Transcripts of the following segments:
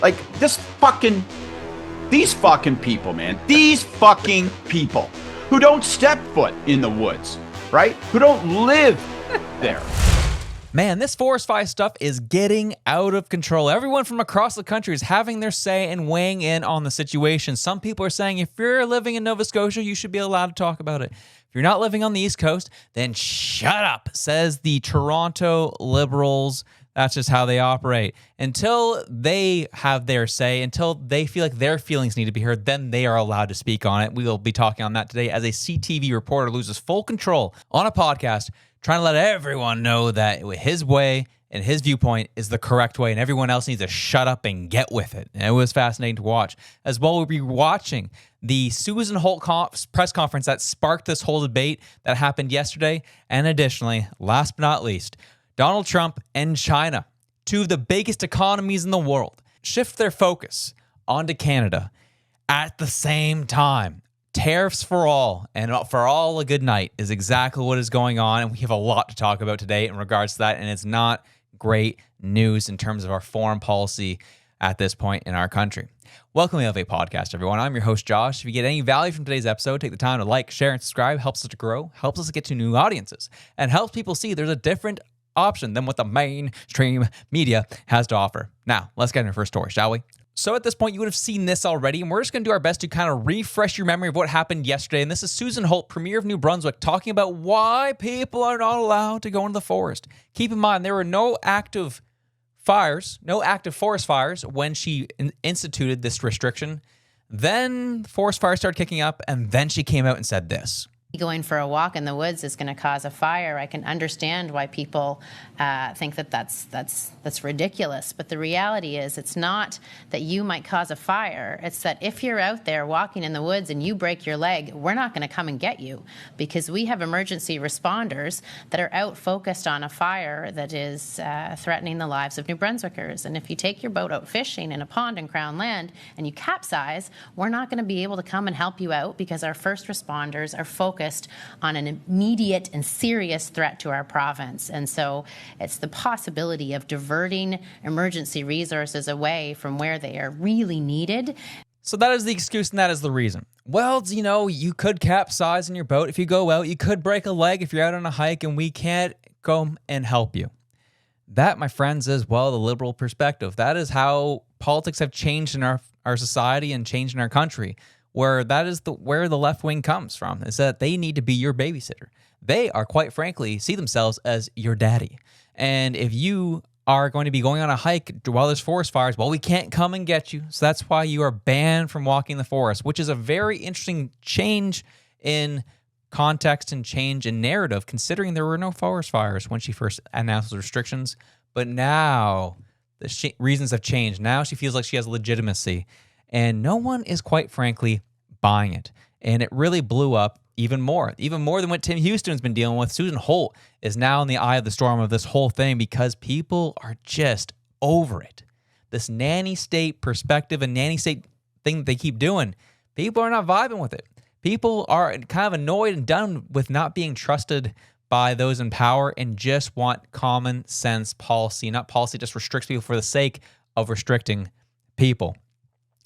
Like, these fucking people, man. These fucking people who don't step foot in the woods, right? Who don't live there. Man, this forest fire stuff is getting out of control. Everyone from across the country is having their say and weighing in on the situation. Some people are saying if you're living in Nova Scotia, you should be allowed to talk about it. If you're not living on the East Coast, then shut up, says the Toronto Liberals. That's just how they operate. Until they have their say, until they feel like their feelings need to be heard, then they are allowed to speak on it. We will be talking on that today as a CTV reporter loses full control on a podcast, trying to let everyone know that his way and his viewpoint is the correct way, and everyone else needs to shut up and get with it. And it was fascinating to watch. As well, we'll be watching the Susan Holt press conference that sparked this whole debate that happened yesterday. And additionally, last but not least, Donald Trump and China, two of the biggest economies in the world, shift their focus onto Canada at the same time. Tariffs for all, and for all a good night is exactly what is going on, and we have a lot to talk about today in regards to that, and it's not great news in terms of our foreign policy at this point in our country. Welcome to the podcast, everyone. I'm your host, Josh. If you get any value from today's episode, take the time to like, share, and subscribe. Helps us to grow, helps us to get to new audiences, and helps people see there's a different option than what the mainstream media has to offer. Now, let's get into our first story, shall we? So at this point, you would have seen this already, and we're just going to do our best to kind of refresh your memory of what happened yesterday. And this is Susan Holt, Premier of New Brunswick, talking about why people are not allowed to go into the forest. Keep in mind, there were no active forest fires when she instituted this restriction. Then forest fires started kicking up, and then she came out and said this. Going for a walk in the woods is going to cause a fire. I can understand why people think that that's ridiculous. But the reality is it's not that you might cause a fire. It's that if you're out there walking in the woods and you break your leg, we're not going to come and get you because we have emergency responders that are out focused on a fire that is threatening the lives of New Brunswickers. And if you take your boat out fishing in a pond in Crown Land and you capsize, we're not going to be able to come and help you out because our first responders are focused on an immediate and serious threat to our province. And so it's the possibility of diverting emergency resources away from where they are really needed. So that is the excuse and that is the reason. Well, you could capsize in your boat if you go out. You could break a leg if you're out on a hike and we can't go and help you. That, my friends, is, well, the liberal perspective. That is how politics have changed in our society and changed in our country. Where that is where the left wing comes from, is that they need to be your babysitter. They are, quite frankly, see themselves as your daddy. And if you are going to be going on a hike while there's forest fires, well, we can't come and get you. So that's why you are banned from walking the forest, which is a very interesting change in context and change in narrative, considering there were no forest fires when she first announced the restrictions. But now the reasons have changed. Now she feels like she has legitimacy. And no one is, quite frankly, buying it. And it really blew up even more than what Tim Houston's been dealing with. Susan Holt is now in the eye of the storm of this whole thing because people are just over it. This nanny state perspective and nanny state thing that they keep doing, people are not vibing with it. People are kind of annoyed and done with not being trusted by those in power and just want common sense policy, not policy just restricts people for the sake of restricting people.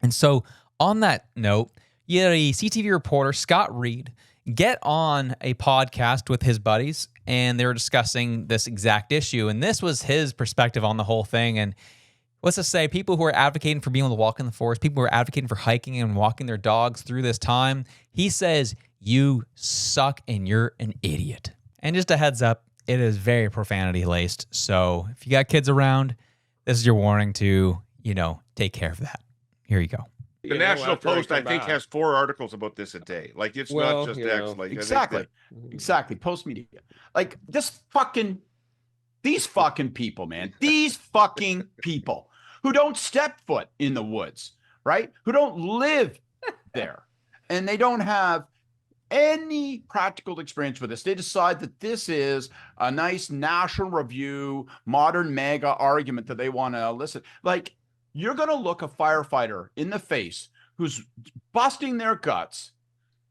And so on that note, you had a CTV reporter, Scott Reed, get on a podcast with his buddies, and they were discussing this exact issue. And this was his perspective on the whole thing. And let's just say people who are advocating for being able to walk in the forest, people who are advocating for hiking and walking their dogs through this time, he says, you suck and you're an idiot. And just a heads up, it is very profanity laced. So if you got kids around, this is your warning to, take care of that. Here you go. The National Post, I think, has 4 articles about this a day. Like, it's not just X. Like, Exactly. Post media. Like, these fucking people, man. These fucking people who don't step foot in the woods, right? Who don't live there. And they don't have any practical experience with this. They decide that this is a nice National Review, modern mega argument that they want to elicit. Like, you're going to look a firefighter in the face who's busting their guts,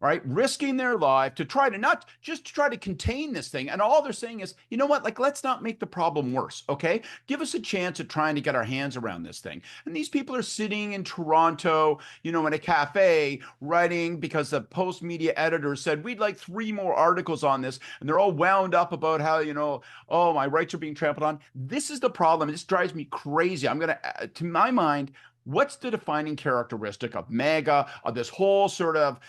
right? Risking their life to try to not just to try to contain this thing. And all they're saying is, you know what? Like, let's not make the problem worse. Okay. Give us a chance at trying to get our hands around this thing. And these people are sitting in Toronto, in a cafe writing because the Post media editor said, we'd like 3 more articles on this. And they're all wound up about how, oh, my rights are being trampled on. This is the problem. This drives me crazy. To my mind, what's the defining characteristic of MAGA, of this whole sort of,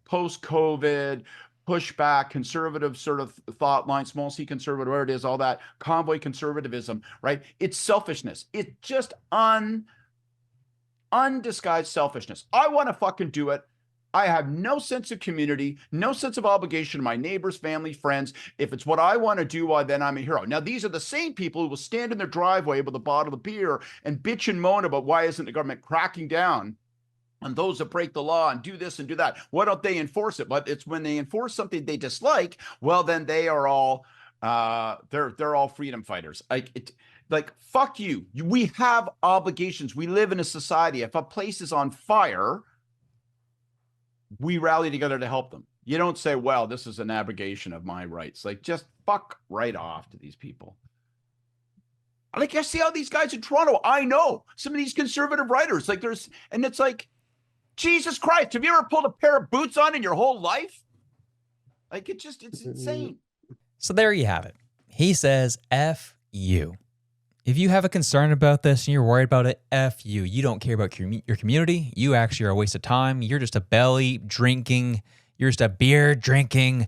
post-COVID pushback, conservative sort of thought line, small c conservative, whatever it is, all that convoy conservatism, right? It's selfishness. It's just undisguised selfishness. I want to fucking do it. I have no sense of community, no sense of obligation to my neighbors, family, friends. If it's what I want to do, well, then I'm a hero. Now, these are the same people who will stand in their driveway with a bottle of beer and bitch and moan about why isn't the government cracking down on those that break the law and do this and do that. Why don't they enforce it? But it's when they enforce something they dislike, well, then they are all they're all freedom fighters. Like, fuck you. We have obligations. We live in a society. If a place is on fire, we rally together to help them. You don't say, well, this is an abrogation of my rights. Like, just fuck right off to these people. Like, I see how these guys in Toronto, I know some of these conservative writers, and it's like, Jesus Christ, have you ever pulled a pair of boots on in your whole life? Like, it's insane. So there you have it. He says, F you. If you have a concern about this and you're worried about it, F you. You don't care about your community. You actually are a waste of time. You're just a you're just a beer drinking,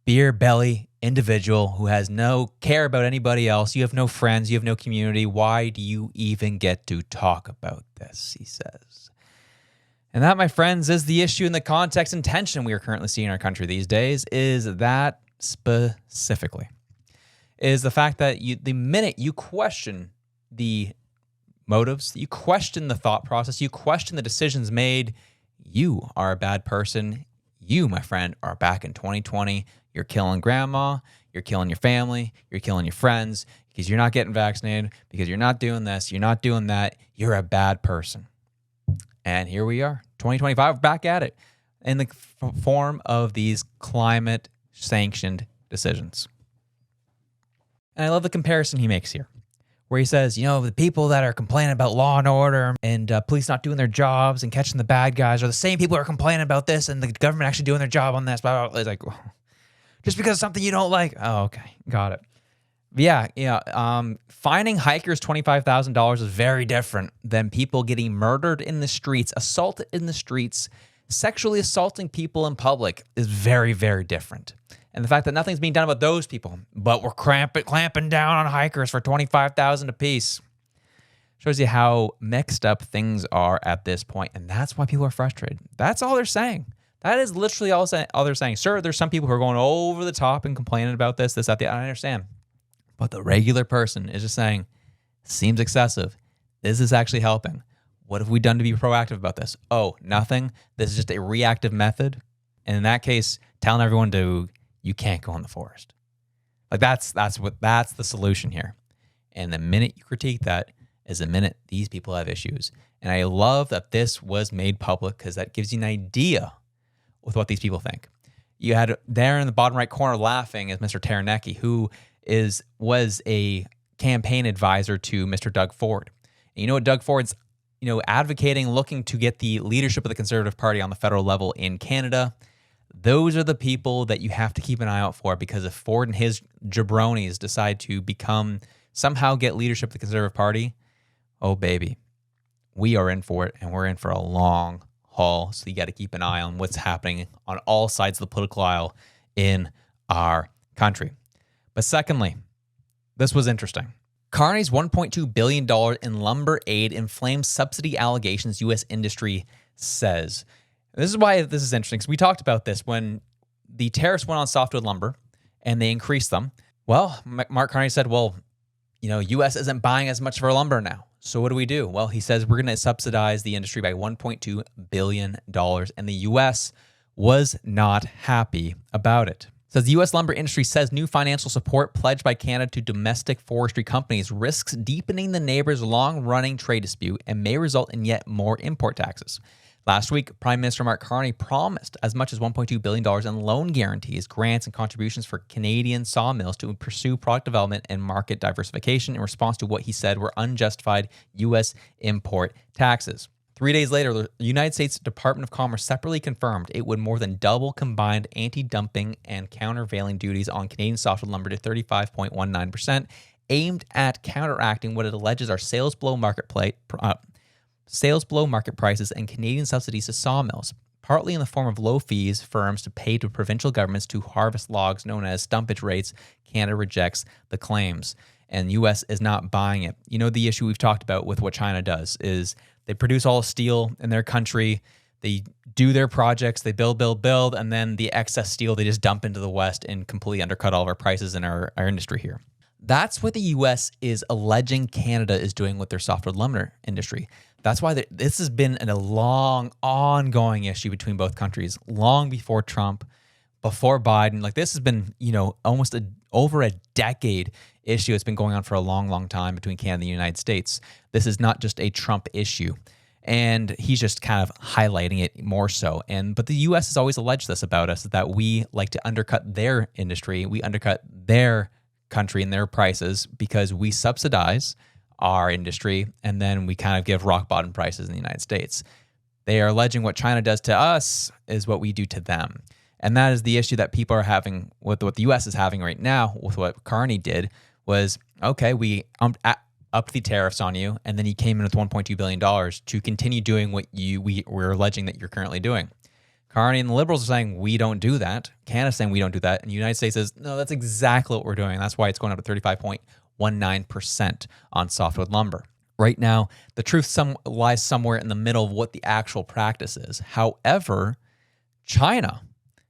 beer belly individual who has no care about anybody else. You have no friends. You have no community. Why do you even get to talk about this? He says. And that, my friends, is the issue in the context and tension we are currently seeing in our country these days, is that specifically. Is the fact that the minute you question the motives, you question the thought process, you question the decisions made, you are a bad person. You, my friend, are back in 2020. You're killing grandma, you're killing your family, you're killing your friends because you're not getting vaccinated, because you're not doing this, you're not doing that. You're a bad person. And here we are, 2025, back at it in the form of these climate-sanctioned decisions. And I love the comparison he makes here, where he says, the people that are complaining about law and order and police not doing their jobs and catching the bad guys are the same people who are complaining about this and the government actually doing their job on this. Blah, blah, blah. It's like, just because of something you don't like. Oh, okay. Got it. Fining hikers $25,000 is very different than people getting murdered in the streets, assaulted in the streets. Sexually assaulting people in public is very, very different. And the fact that nothing's being done about those people, but we're clamping down on hikers for $25,000 apiece, shows you how mixed up things are at this point. And that's why people are frustrated. That's all they're saying. That is literally all they're saying. Sure, there's some people who are going over the top and complaining about this, that, the. I understand. But the regular person is just saying, seems excessive. This is actually helping. What have we done to be proactive about this? Oh, nothing. This is just a reactive method. And in that case, telling everyone you can't go in the forest. Like that's the solution here. And the minute you critique that is the minute these people have issues. And I love that this was made public because that gives you an idea with what these people think. You had there in the bottom right corner laughing is Mr. Taranecki, who was a campaign advisor to Mr. Doug Ford. And you know what Doug Ford's advocating, looking to get the leadership of the Conservative Party on the federal level in Canada. Those are the people that you have to keep an eye out for, because if Ford and his jabronis decide to somehow get leadership of the Conservative Party, oh baby, we are in for it, and we're in for a long haul. So you got to keep an eye on what's happening on all sides of the political aisle in our country. But secondly, this was interesting. Carney's $1.2 billion in lumber aid inflames subsidy allegations, U.S. industry says. This is why this is interesting, because we talked about this when the tariffs went on softwood lumber and they increased them. Well, Mark Carney said, U.S. isn't buying as much of our lumber now. So what do? Well, he says we're going to subsidize the industry by $1.2 billion, and the U.S. was not happy about it. Says the U.S. lumber industry says new financial support pledged by Canada to domestic forestry companies risks deepening the neighbors' long-running trade dispute and may result in yet more import taxes. Last week, Prime Minister Mark Carney promised as much as $1.2 billion in loan guarantees, grants, and contributions for Canadian sawmills to pursue product development and market diversification in response to what he said were unjustified U.S. import taxes. 3 days later, the United States Department of Commerce separately confirmed it would more than double combined anti-dumping and countervailing duties on Canadian softwood lumber to 35.19%, aimed at counteracting what it alleges are sales below market prices and Canadian subsidies to sawmills, partly in the form of low fees firms to pay to provincial governments to harvest logs known as stumpage rates. Canada rejects the claims, and U.S. is not buying it. You know, the issue we've talked about with what China does is they produce all steel in their country, they do their projects, they build, and then the excess steel they just dump into the West and completely undercut all of our prices in our industry here. That's what the U.S. is alleging Canada is doing with their softwood lumber industry. That's why this has been a long, ongoing issue between both countries, long before Trump, before Biden. Like, this has been, almost over a decade issue. It's been going on for a long, long time between Canada and the United States. This is not just a Trump issue. And he's just kind of highlighting it more so. But the U.S. has always alleged this about us, that we like to undercut their industry. We undercut their country and their prices because we subsidize our industry and then we kind of give rock bottom prices in the United States. They are alleging what China does to us is what we do to them. And that is the issue that people are having with what the U.S. is having right now with what Carney did was, okay, we upped the tariffs on you, and then he came in with $1.2 billion to continue doing what we're alleging that you're currently doing. Carney and the Liberals are saying, we don't do that. Canada's saying we don't do that. And the United States says, no, that's exactly what we're doing. That's why it's going up to 35.19% on softwood lumber. Right now, the truth lies somewhere in the middle of what the actual practice is. However, China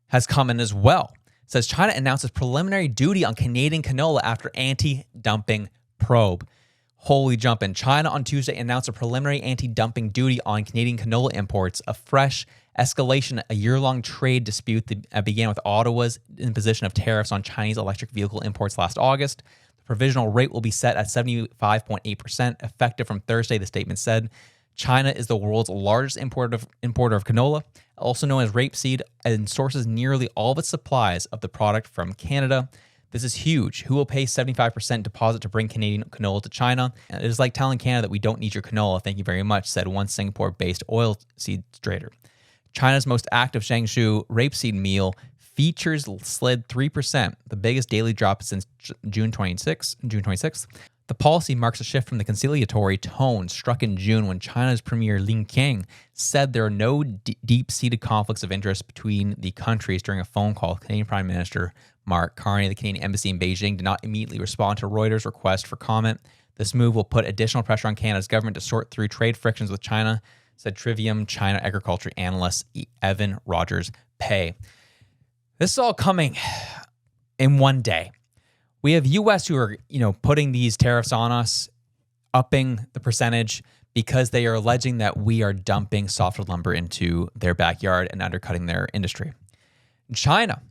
has come in as well. It says China announces preliminary duty on Canadian canola after anti-dumping probe. Holy jumpin'. China on Tuesday announced a preliminary anti-dumping duty on Canadian canola imports, a fresh escalation, a year-long trade dispute that began with Ottawa's imposition of tariffs on Chinese electric vehicle imports last August. The provisional rate will be set at 75.8%, effective from Thursday, the statement said. China is the world's largest importer of canola, also known as rapeseed, and sources nearly all of its supplies of the product from Canada. This is huge. Who will pay 75% deposit to bring Canadian canola to China? It is like telling Canada that we don't need your canola, thank you very much, said one Singapore-based oilseed trader. China's most active Jiangsu rapeseed meal features slid 3%, the biggest daily drop since June 26th. The policy marks a shift from the conciliatory tone struck in June when China's Premier Li Qiang said there are no deep-seated conflicts of interest between the countries during a phone call with Canadian Prime Minister Mark Carney. The Canadian embassy in Beijing did not immediately respond to Reuters' request for comment. This move will put additional pressure on Canada's government to sort through trade frictions with China, said Trivium China agriculture analyst Evan Rogers-Pay. This is all coming in one day. We have U.S. who are, putting these tariffs on us, upping the percentage because they are alleging that we are dumping softwood lumber into their backyard and undercutting their industry. China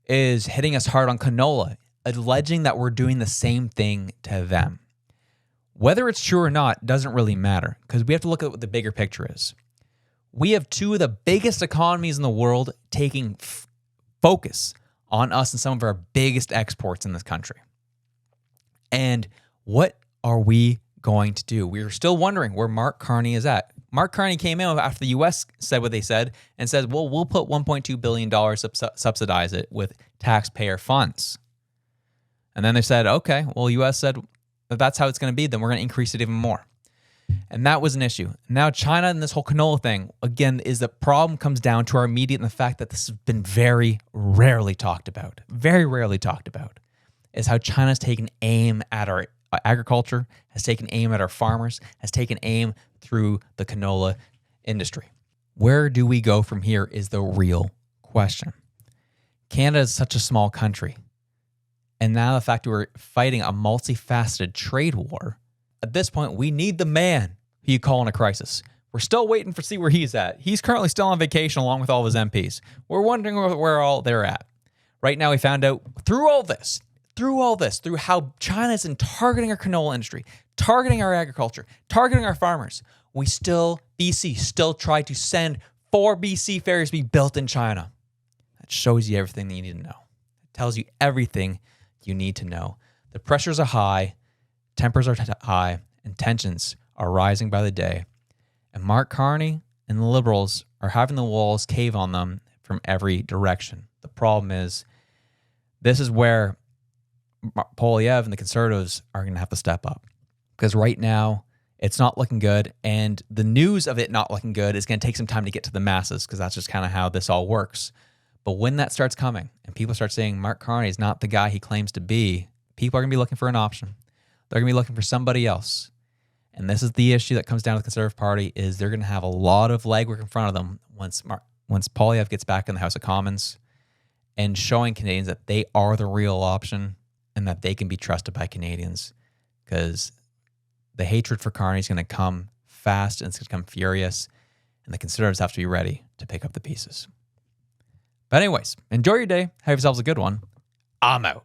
is hitting us hard on canola, alleging that we're doing the same thing to them. Whether it's true or not doesn't really matter because we have to look at what the bigger picture is. We have two of the biggest economies in the world taking focus on us and some of our biggest exports in this country. And what are we going to do? We're still wondering where Mark Carney is at. Mark Carney came in after the U.S. said what they said and said, well, we'll put $1.2 billion subsidize it with taxpayer funds. And then they said, okay, well, U.S. said if that's how it's going to be, then we're going to increase it even more. And that was an issue. Now, China and this whole canola thing, again, is the problem comes down to our media and the fact that this has been very rarely talked about, is how China's taken aim at our agriculture, has taken aim at our farmers, has taken aim through the canola industry. Where do we go from here is the real question. Canada is such a small country. And now the fact that we're fighting a multifaceted trade war, at this point, we need the man who you call in a crisis. We're still waiting to see where he's at. He's currently still on vacation along with all of his MPs. We're wondering where all they're at. Right now, we found out through how China is targeting our canola industry, targeting our agriculture, targeting our farmers. BC still tried to send 4 BC ferries to be built in China. That shows you everything that you need to know. It tells you everything you need to know. The pressures are high, tempers are high, and tensions are rising by the day. And Mark Carney and the Liberals are having the walls cave on them from every direction. The problem is, this is where Poilievre and the Conservatives are going to have to step up. Because right now, it's not looking good. And the news of it not looking good is going to take some time to get to the masses, because that's just kind of how this all works. But when that starts coming and people start saying Mark Carney is not the guy he claims to be, people are going to be looking for an option. They're going to be looking for somebody else. And this is the issue that comes down to the Conservative Party, is they're going to have a lot of legwork in front of them once Poilievre gets back in the House of Commons, and showing Canadians that they are the real option and that they can be trusted by Canadians. Because the hatred for Carney is going to come fast and it's going to come furious, and the Conservatives have to be ready to pick up the pieces. But anyways, enjoy your day. Have yourselves a good one. I'm out.